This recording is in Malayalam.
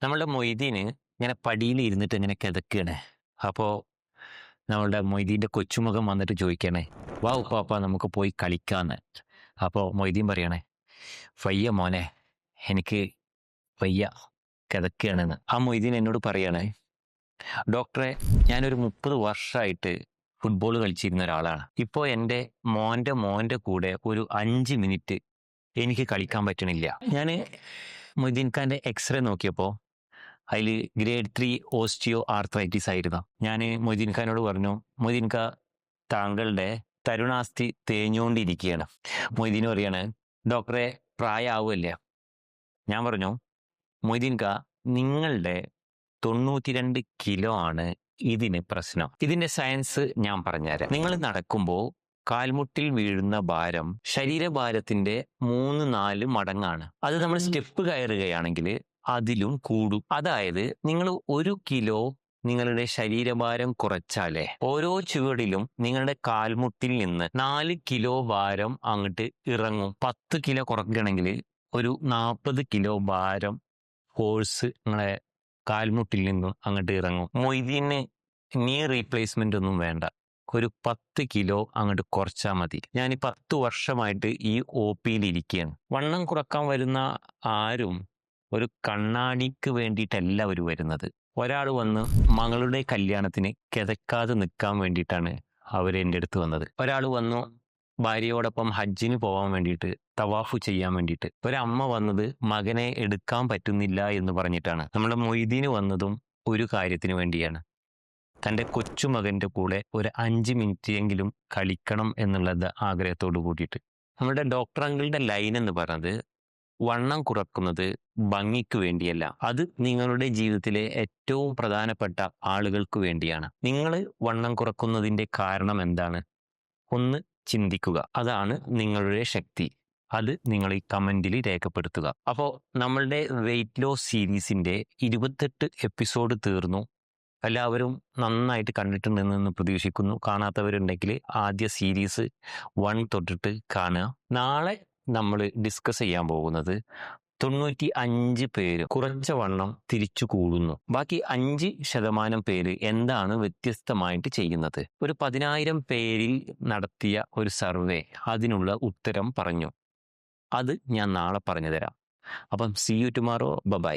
നമ്മളുടെ മൊയ്തീന് ഇങ്ങനെ പടിയിൽ ഇരുന്നിട്ട് ഇങ്ങനെ കിതക്കുകയാണ്. അപ്പോൾ നമ്മളുടെ മൊയ്തീൻ്റെ കൊച്ചുമുഖം വന്നിട്ട് ചോദിക്കണേ, വാ ഉപ്പാപ്പ നമുക്ക് പോയി കളിക്കാന്ന്. അപ്പോൾ മൊയ്തീൻ പറയണേ, വയ്യ മോനെ, എനിക്ക് വയ്യ, കിതക്കുകയാണെന്ന്. ആ മൊയ്തീൻ എന്നോട് പറയണേ, ഡോക്ടറെ, ഞാനൊരു 30 വർഷമായിട്ട് ഫുട്ബോൾ കളിച്ചിരുന്ന ഒരാളാണ്. ഇപ്പോൾ എൻ്റെ മോൻ്റെ കൂടെ ഒരു 5 മിനിറ്റ് എനിക്ക് കളിക്കാൻ പറ്റണില്ല. ഞാൻ മൊയ്തീൻ ഖാൻ്റെ എക്സ്റേ നോക്കിയപ്പോൾ അതിൽ ഗ്രേഡ് 3 ഓസ്റ്റിയോ ആർത്രൈറ്റിസ് ആയിരുന്നു. ഞാൻ മൊയ്തീൻ ഖാനോട് പറഞ്ഞു, മൊയ്തീൻ ഖാ, താങ്കളുടെ തരുണാസ്ഥി തേഞ്ഞുകൊണ്ടിരിക്കുകയാണ്. മൊയ്തീൻ പറയാണ്, ഡോക്ടറെ പ്രായമാവുമല്ലേ. ഞാൻ പറഞ്ഞു, മൊയ്തീൻ ഖാ, നിങ്ങളുടെ 92 കിലോ ആണ് ഇതിന് പ്രശ്നം. ഇതിന്റെ സയൻസ് ഞാൻ പറഞ്ഞുതരാം. നിങ്ങൾ നടക്കുമ്പോൾ കാൽമുട്ടിൽ വീഴുന്ന ഭാരം ശരീരഭാരത്തിന്റെ 3-4 മടങ്ങാണ്. അത് നമ്മൾ സ്റ്റെപ്പ് കയറുകയാണെങ്കിൽ അതിലും കൂടും. അതായത് നിങ്ങൾ 1 കിലോ നിങ്ങളുടെ ശരീരഭാരം കുറച്ചാലേ ഓരോ ചുവടിലും നിങ്ങളുടെ കാൽമുട്ടിൽ നിന്ന് 4 കിലോ ഭാരം അങ്ങോട്ട് ഇറങ്ങും. 10 കിലോ കുറയ്ക്കണമെങ്കിൽ ഒരു 40 കിലോ ഭാരം ഫോഴ്സ് നിങ്ങളെ കാൽമുട്ടിൽ നിന്നും അങ്ങോട്ട് ഇറങ്ങും. മൊയ്തീന് നീ റീപ്ലേസ്മെന്റ് ഒന്നും വേണ്ട, ഒരു 10 കിലോ അങ്ങോട്ട് കുറച്ചാൽ മതി. ഞാൻ 10 വർഷമായിട്ട് ഈ OP-യിൽ ഇരിക്കുകയാണ്. വണ്ണം കുറക്കാൻ വരുന്ന ആരും ഒരു കണ്ണാടിക്ക് വേണ്ടിയിട്ടല്ല അവർ വരുന്നത്. ഒരാൾ വന്ന് മകളുടെ കല്യാണത്തിന് കിതക്കാതെ നിൽക്കാൻ വേണ്ടിയിട്ടാണ് അവർ എൻ്റെ അടുത്ത് വന്നത്. ഒരാൾ വന്നു ഭാര്യയോടൊപ്പം ഹജ്ജിന് പോകാൻ വേണ്ടിയിട്ട്, തവാഫ് ചെയ്യാൻ വേണ്ടിയിട്ട്. ഒരമ്മ വന്നത് മകനെ എടുക്കാൻ പറ്റുന്നില്ല എന്ന് പറഞ്ഞിട്ടാണ്. നമ്മുടെ മൊയ്തീന് വന്നതും ഒരു കാര്യത്തിന് വേണ്ടിയാണ്, തൻ്റെ കൊച്ചുമകൻ്റെ കൂടെ ഒരു 5 മിനിറ്റ് എങ്കിലും കളിക്കണം എന്നുള്ളത് ആഗ്രഹത്തോട് കൂടിയിട്ട്. നമ്മുടെ ഡോക്ടർ അങ്കിളുടെ ലൈൻ എന്ന് പറയുന്നത്, വണ്ണം കുറക്കുന്നത് ഭംഗിക്ക് വേണ്ടിയല്ല, അത് നിങ്ങളുടെ ജീവിതത്തിലെ ഏറ്റവും പ്രധാനപ്പെട്ട ആളുകൾക്ക് വേണ്ടിയാണ്. നിങ്ങൾ വണ്ണം കുറക്കുന്നതിൻ്റെ കാരണം എന്താണ്? ഒന്ന് ചിന്തിക്കുക, അതാണ് നിങ്ങളുടെ ശക്തി. അത് നിങ്ങൾ ഈ കമൻറ്റിൽ രേഖപ്പെടുത്തുക. അപ്പോൾ നമ്മളുടെ വെയിറ്റ് ലോസ് സീരീസിൻ്റെ 28 എപ്പിസോഡ് തീർന്നു. എല്ലാവരും നന്നായിട്ട് കണ്ടിട്ടുണ്ടെന്ന് പ്രതീക്ഷിക്കുന്നു. കാണാത്തവരുണ്ടെങ്കിൽ ആദ്യ സീരീസ് 1 തൊട്ടിട്ട് കാണുക. നാളെ നമ്മൾ ഡിസ്കസ് ചെയ്യാൻ പോകുന്നത് 95 പേര് കുറച്ച വണ്ണം തിരിച്ചു കൂടുന്നു. ബാക്കി 5% പേര് എന്താണ് വ്യത്യസ്തമായിട്ട് ചെയ്യുന്നത്. ഒരു 10,000 പേരിൽ നടത്തിയ ഒരു സർവേ, അതിനുള്ള ഉത്തരം പറഞ്ഞു. അത് ഞാൻ നാളെ പറഞ്ഞു തരാം. അപ്പം see you tomorrow. Bye bye.